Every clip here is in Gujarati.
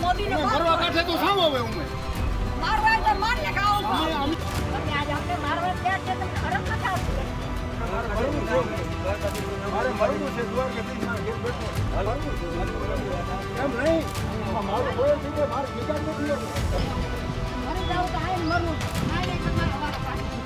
મોદી ને મારવા કાઢે તો સામ આવે ઉમે મારવા તો માર ને ખાઓ અમે આજ આપણે મારવા ક્યાં છે તમે હરમ ન ખાઓ મારે મરવું છે દ્વાર કે નહીં માર ઘેર બેઠો એમ નહીં મારું કોઈ છે માર વિચાર નથી મરી જાવ તો આઈ મરવું ના નહીં તમારા વાળા પાછી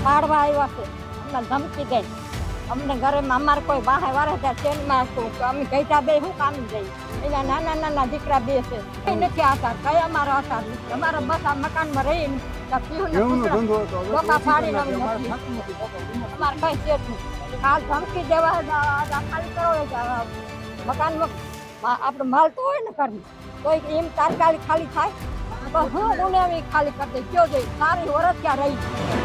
પાડવા આવ્યા છે અમને ધમકી દે અમને ઘરે અમારે કોઈ બહાર વારે ત્યાં ટ્રેનમાં હતું તો અમે ગઈતા બે શું કામ જઈ એના નાના નાના દીકરા બે છે એ નથી આધાર કઈ અમારો આધાર નથી અમારે બસ આ મકાનમાં રહીને ફાડીને અમારે કઈ છે જ નહીં હાલ ધમકી દેવા ખાલી કરો મકાનમાં આપણે માલ તો હોય ને ઘરમાં તો એમ તાત્કાલિક ખાલી થાય તો હું ખાલી કરી દઈ કયો જઈ સારી વરસ ક્યાં રહી